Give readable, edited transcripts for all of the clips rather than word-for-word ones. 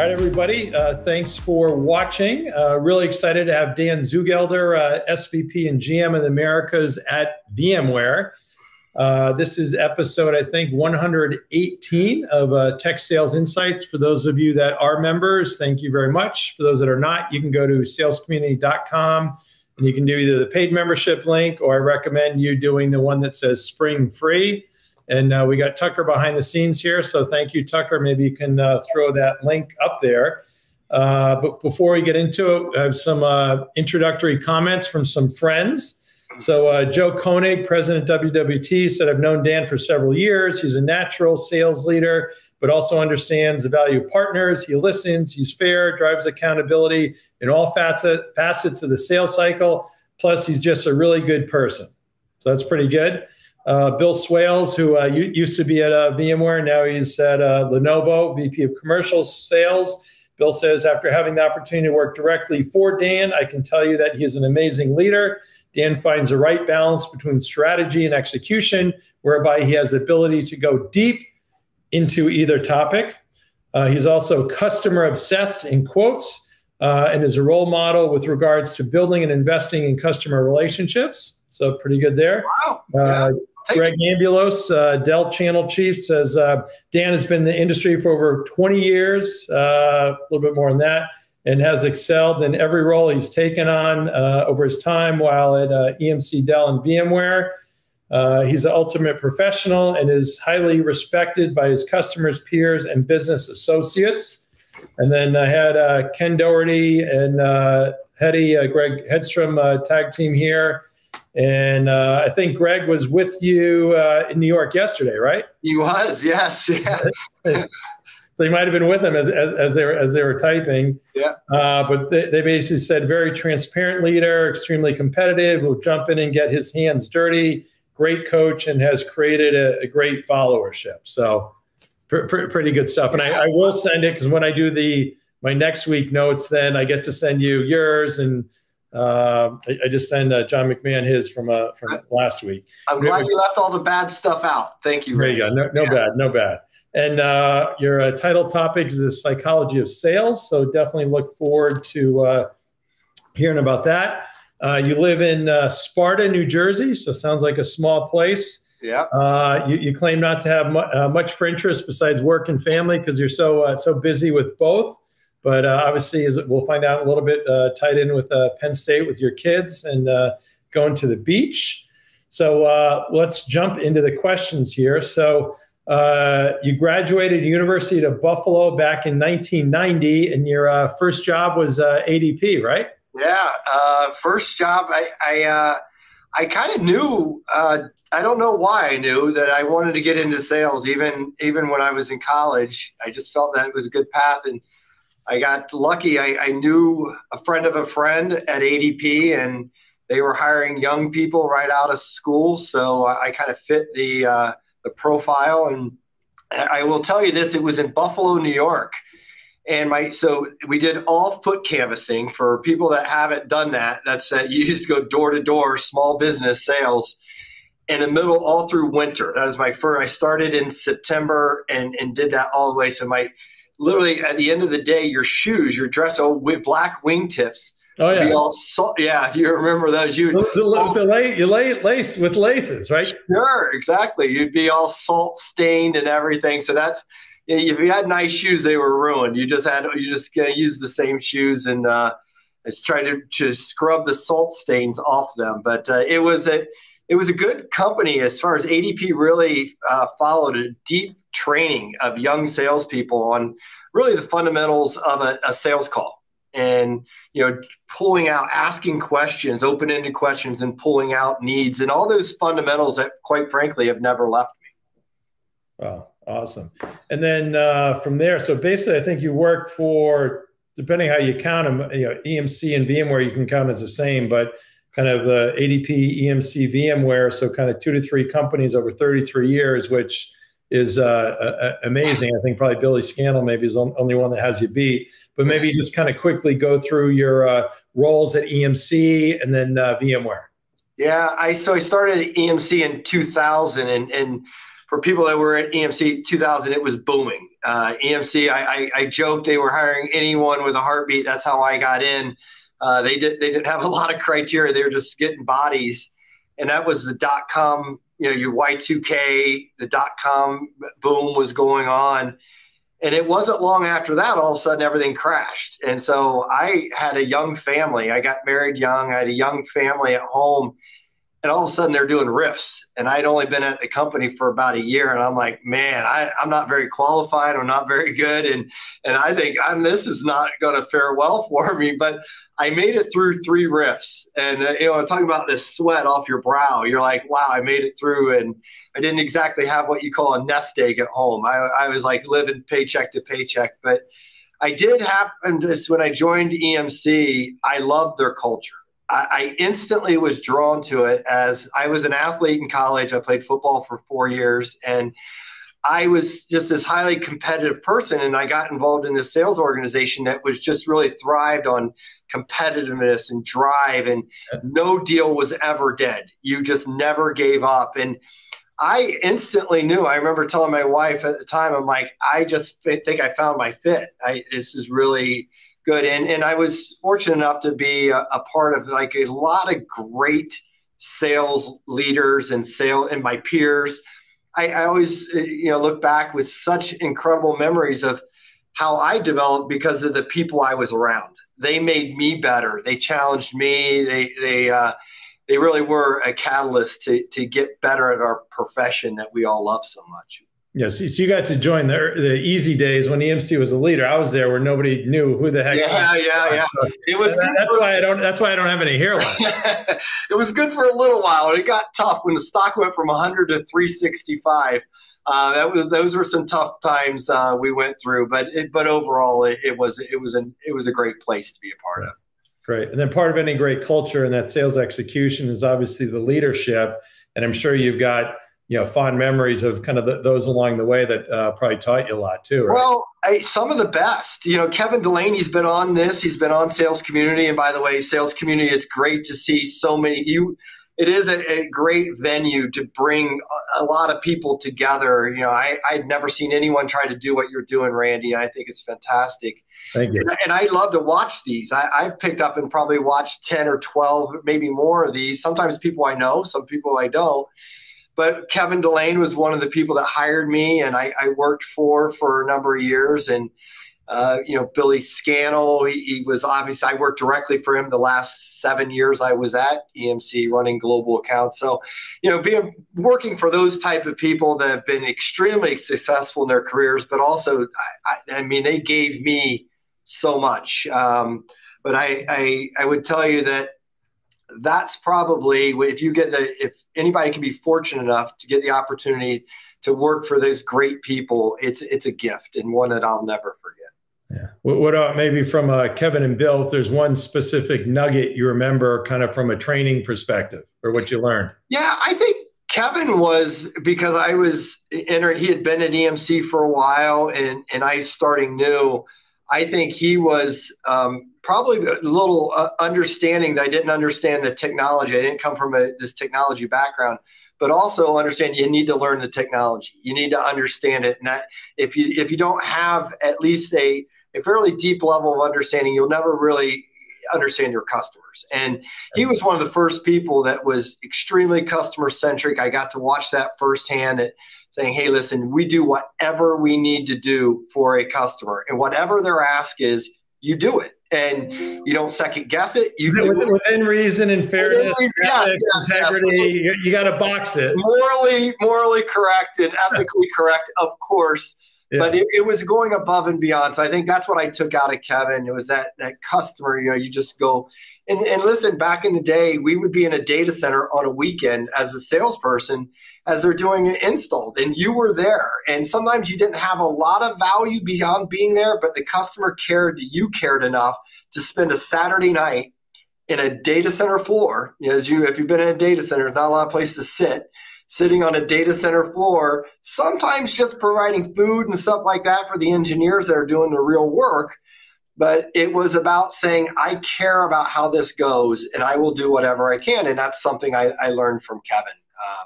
right, everybody. Thanks for watching. Really excited to have Dan Zugelder, SVP and GM of the Americas at VMware. This is episode, I think, 118 of Tech Sales Insights. For those of you that are members, thank you very much. For those that are not, you can go to salescommunity.com and you can do either the paid membership link, or I recommend you doing the one that says Spring Free. And we got Tucker behind the scenes here, so thank you, Tucker. Maybe you can throw that link up there. But before we get into it, I have some introductory comments from some friends. So Joe Koenig, president of WWT, said, I've known Dan for several years. He's a natural sales leader, but also understands the value of partners. He listens, he's fair, drives accountability in all facets of the sales cycle. Plus, he's just a really good person. So that's pretty good. Bill Swales, who used to be at VMware, now he's at Lenovo, VP of Commercial Sales. Bill says, after having the opportunity to work directly for Dan, I can tell you that he's an amazing leader. Dan finds the right balance between strategy and execution, whereby he has the ability to go deep into either topic. He's also customer obsessed, in quotes, and is a role model with regards to building and investing in customer relationships. So pretty good there. Wow. Greg Ambulos, Dell Channel Chief, says Dan has been in the industry for over 20 years, a little bit more than that, and has excelled in every role he's taken on over his time while at EMC, Dell, and VMware. He's an ultimate professional and is highly respected by his customers, peers, and business associates. And then I had Ken Doherty and Greg Hedstrom tag team here. And I think Greg was with you in New York yesterday, right? He was, yes. Yeah. So you might have been with them as they were typing. Yeah. But they basically said very transparent leader, extremely competitive, will jump in and get his hands dirty, great coach, and has created a great followership. So pretty good stuff. And I will send it, because when I do my next week notes, then I get to send you yours, and I just send John McMahon his from last week. I'm glad you left all the bad stuff out. Thank you. There you go. No bad. And your title topic is the psychology of sales. So definitely look forward to hearing about that. You live in Sparta, New Jersey. So sounds like a small place. Yeah. You claim not to have much for interest besides work and family, because you're so busy with both. But obviously, we'll find out a little bit, tied in with Penn State with your kids and going to the beach. So let's jump into the questions here. So you graduated University of Buffalo back in 1990, and your first job was ADP, right? Yeah, first job. I kind of knew. I don't know why I knew that I wanted to get into sales, even when I was in college. I just felt that it was a good path, and I got lucky. I knew a friend of a friend at ADP, and they were hiring young people right out of school. So I kind of fit the profile. And I will tell you this, it was in Buffalo, New York. And so we did all foot canvassing. For people that haven't done that, that's you used to go door to door, small business sales in the middle, all through winter. That was my first. I started in September and did that all the way. So literally at the end of the day, your shoes, your dress, with black wingtips. Oh yeah. Yeah. If you remember those, you lace with laces, right? Sure. Exactly. You'd be all salt stained and everything. So that's, if you had nice shoes, they were ruined. You just gonna use the same shoes and try to scrub the salt stains off them. But it was a good company as far as ADP really followed a deep training of young salespeople on really the fundamentals of a sales call, and pulling out, asking questions, open-ended questions, and pulling out needs, and all those fundamentals that, quite frankly, have never left me. Wow, awesome. And then from there, so basically, I think you worked for, depending how you count them, EMC and VMware, you can count as the same, but kind of ADP, EMC, VMware, so kind of 2 to 3 companies over 33 years, which is amazing. I think probably Billy Scannell maybe is the only one that has you beat. But maybe just kind of quickly go through your roles at EMC and then VMware. Yeah, so I started at EMC in 2000, and for people that were at EMC 2000, it was booming. EMC, I joked they were hiring anyone with a heartbeat. That's how I got in. They didn't have a lot of criteria. They were just getting bodies. And that was the .com, your Y2K, the .com boom was going on. And it wasn't long after that, all of a sudden, everything crashed. And so I had a young family. I got married young. I had a young family at home. And all of a sudden, they're doing riffs. And I'd only been at the company for about a year. And I'm like, man, I'm not very qualified. I'm not very good. And I think this is not going to fare well for me. But I made it through 3 riffs. And, talking about this sweat off your brow, you're like, wow, I made it through. And I didn't exactly have what you call a nest egg at home. I was like living paycheck to paycheck. But I did happen this when I joined EMC, I loved their culture. I instantly was drawn to it as I was an athlete in college. I played football for 4 years, and I was just this highly competitive person. And I got involved in this sales organization that was just really thrived on competitiveness and drive, and no deal was ever dead. You just never gave up. And I instantly knew. I remember telling my wife at the time, I'm like, I just think I found my fit. This is really good. And I was fortunate enough to be a part of like a lot of great sales leaders and my peers. I always, look back with such incredible memories of how I developed because of the people I was around. They made me better. They challenged me. They really were a catalyst to get better at our profession that we all love so much. Yes, so you got to join the easy days when EMC was a leader. I was there where nobody knew who the heck. Yeah. So it was. That's why I don't have any hair left. It was good for a little while. It got tough when the stock went from 100 to 365. Those were some tough times we went through, but overall it was a great place to be a part of. Great, and then part of any great culture and that sales execution is obviously the leadership, and I'm sure you've got fond memories of kind of those along the way that probably taught you a lot too, right? Well, some of the best. Kevin Delaney's been on this. He's been on Sales Community. And by the way, Sales Community, it's great to see so many. It is a great venue to bring a lot of people together. I'd never seen anyone try to do what you're doing, Randy. I think it's fantastic. Thank you. And I love to watch these. I've picked up and probably watched 10 or 12, maybe more of these. Sometimes people I know, some people I don't. But Kevin Delane was one of the people that hired me, and I worked for a number of years. And, Billy Scannell, he was obviously, I worked directly for him the last 7 years I was at EMC running global accounts. So, working for those type of people that have been extremely successful in their careers, but also, they gave me so much. But I would tell you that that's probably if anybody can be fortunate enough to get the opportunity to work for those great people, it's a gift and one that I'll never forget. Yeah. What about maybe from Kevin and Bill, if there's one specific nugget you remember kind of from a training perspective or what you learned? Yeah, I think Kevin was, because he had been at EMC for a while and I starting new. I think he was probably a little understanding that I didn't understand the technology. I didn't come from this technology background, but also understand you need to learn the technology. You need to understand it. And that if you don't have at least a fairly deep level of understanding, you'll never really understand your customers. And he was one of the first people that was extremely customer centric. I got to watch that firsthand, saying, hey, listen, we do whatever we need to do for a customer, and whatever their ask is, you do it. And you don't second guess it. You do it within reason and fairness, integrity. Yes. You got to box it. Morally correct and ethically correct, of course. Yeah. But it was going above and beyond. So I think that's what I took out of Kevin. It was that customer, you just go and listen, back in the day, we would be in a data center on a weekend as a salesperson as they're doing an install, and you were there. And sometimes you didn't have a lot of value beyond being there, but the customer cared, you cared enough to spend a Saturday night in a data center floor. If you've been in a data center, there's not a lot of place to sitting on a data center floor, sometimes just providing food and stuff like that for the engineers that are doing the real work. But it was about saying, I care about how this goes and I will do whatever I can. And that's something I learned from Kevin.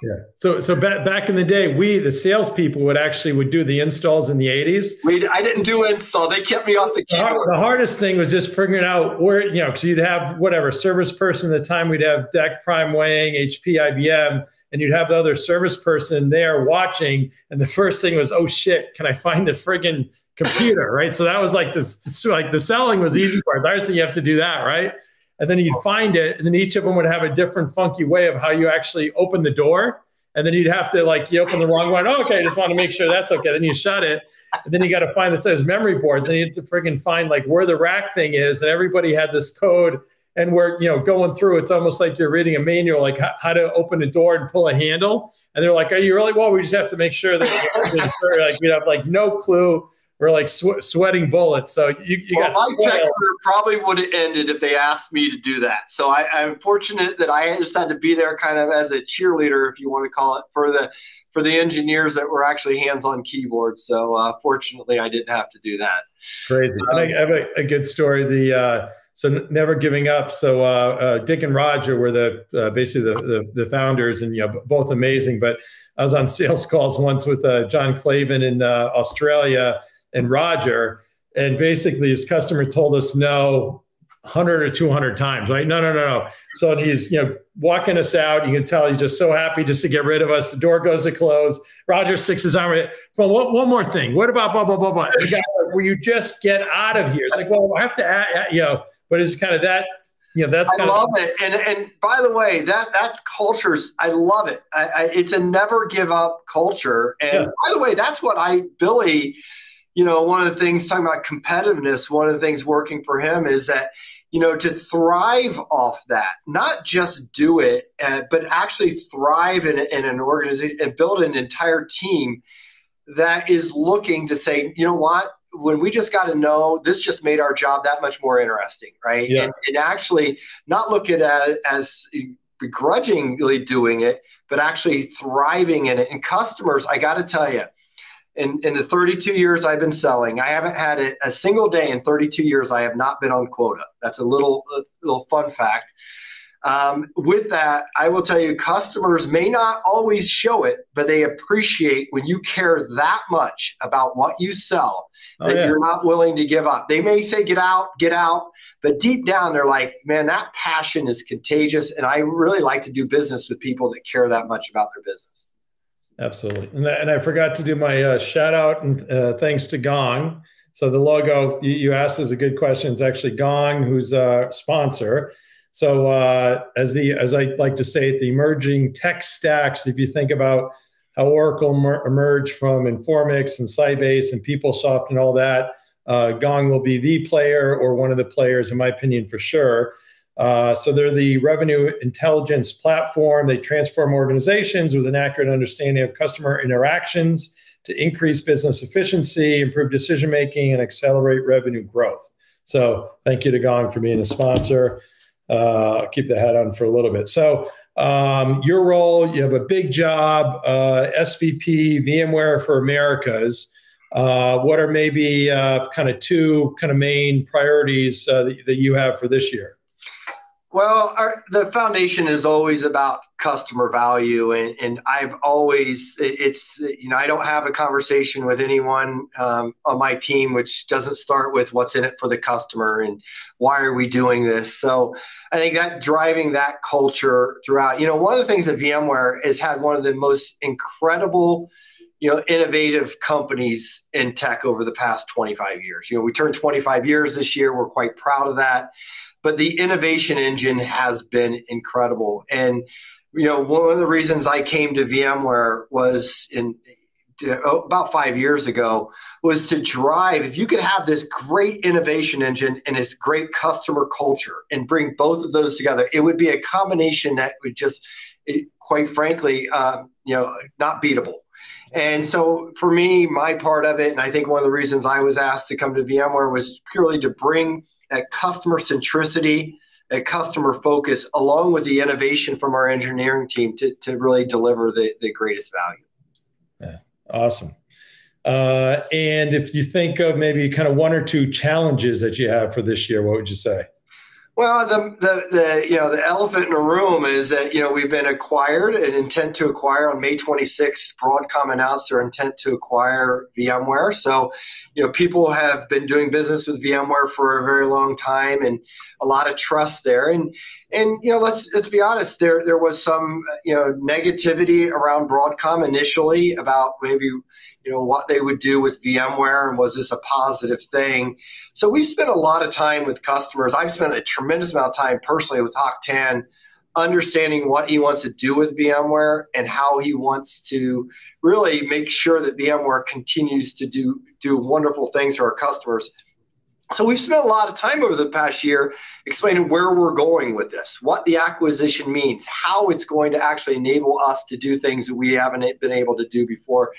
Yeah. So back in the day, the salespeople would do the installs in the 80s. I didn't do install. They kept me off the keyboard. The hardest thing was just figuring out where, because you'd have whatever service person at the time, we'd have DEC, Prime Wang, HP, IBM, and you'd have the other service person there watching. And the first thing was, oh shit, can I find the friggin' computer, right? So that was like this, like the selling was the easy part. The hardest thing you have to do that, right? And then you'd find it, and then each of them would have a different funky way of how you actually open the door. And then you'd have to you open the wrong one. Oh, okay, I just want to make sure that's okay. Then you shut it. And then you got to find that says memory boards. And you have to friggin' find where the rack thing is. And everybody had this code. And we're, going through, it's almost like you're reading a manual, like how to open a door and pull a handle. And they're like, are you really? Well, we just have to make sure that we have no clue. We're sweating bullets. So my tech career probably would have ended if they asked me to do that. So I'm fortunate that I just had to be there kind of as a cheerleader, if you want to call it, for the engineers that were actually hands-on keyboards. So fortunately, I didn't have to do that. Crazy. And I have a good story. So never giving up. So Dick and Roger were basically the founders, and both amazing. But I was on sales calls once with John Clavin in Australia. And Roger, and basically his customer told us no 100 or 200 times, right? No. So he's, walking us out. You can tell he's just so happy just to get rid of us. The door goes to close. Roger sticks his arm in it. Well, one more thing. What about blah, blah, blah, blah? The guy's like, will you just get out of here? It's like, well, I have to add, but it's kind of that, that's kind I love it. And by the way, that culture's, I love it. It's a never give up culture. And by the way, that's what Billy, one of the things talking about competitiveness, one of the things working for him is that, to thrive off that, not just do it, but actually thrive in an organization and build an entire team that is looking to say, you know what, when we just got to know, this just made our job that much more interesting, right? Yeah. And actually not look at it as begrudgingly doing it, but actually thriving in it. And customers, I got to tell you, in the 32 years I've been selling, I haven't had a single day in 32 years I have not been on quota. That's a little fun fact. With that, I will tell you, customers may not always show it, but they appreciate when you care that much about what you sell that you're not willing to give up. They may say, get out, but deep down they're like, man, that passion is contagious. And I really like to do business with people that care that much about their business. Absolutely. And I forgot to do my shout out and thanks to Gong. So the logo you asked is a good question. It's actually Gong, who's a sponsor. So as I like to say, the emerging tech stacks, if you think about how Oracle emerged from Informix and Sybase and PeopleSoft and all that, Gong will be the player or one of the players, in my opinion, for sure. So they're the revenue intelligence platform. They transform organizations with an accurate understanding of customer interactions to increase business efficiency, improve decision-making, and accelerate revenue growth. So thank you to Gong for being a sponsor. I'll keep the hat on for a little bit. So your role, you have a big job, SVP, VMware for Americas. What are maybe kind of two kind of main priorities that you have for this year? Well, the foundation is always about customer value. And I've always, I don't have a conversation with anyone on my team which doesn't start with what's in it for the customer and why are we doing this. So I think that driving that culture throughout, one of the things that VMware has had one of the most incredible, innovative companies in tech over the past 25 years. We turned 25 years this year. We're quite proud of that. But the innovation engine has been incredible. And, one of the reasons I came to VMware was about 5 years ago was to drive, if you could have this great innovation engine and this great customer culture and bring both of those together, it would be a combination that would just, quite frankly, not beatable. And so for me, my part of it, and I think one of the reasons I was asked to come to VMware was purely to bring that customer centricity, that customer focus, along with the innovation from our engineering team to really deliver the greatest value. Yeah, awesome. And if you think of maybe kind of one or two challenges that you have for this year, what would you say? Well, the elephant in the room is that we've been acquired, an intent to acquire on May 26th. Broadcom announced their intent to acquire VMware. So, people have been doing business with VMware for a very long time, and a lot of trust there. And let's be honest, there was some negativity around Broadcom initially about maybe what they would do with VMware, and was this a positive thing? So we've spent a lot of time with customers. I've spent a tremendous amount of time personally with Hock Tan, understanding what he wants to do with VMware and how he wants to really make sure that VMware continues to do wonderful things for our customers. So we've spent a lot of time over the past year explaining where we're going with this, what the acquisition means, how it's going to actually enable us to do things that we haven't been able to do before,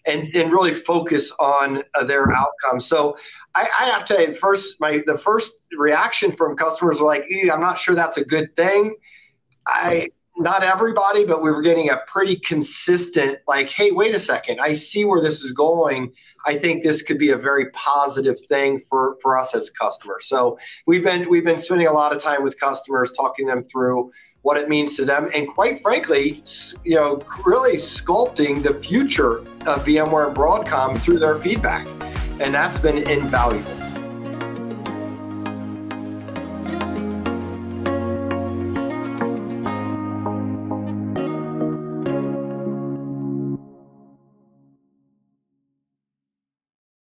and really focus on their outcomes. So I have to say, the first reaction from customers were like, I'm not sure that's a good thing. Not everybody, but we were getting a pretty consistent, like, hey, wait a second, I see where this is going. I think this could be a very positive thing for us as customers. So we've been spending a lot of time with customers, talking them through what it means to them, and quite frankly, really sculpting the future of VMware and Broadcom through their feedback. And that's been invaluable.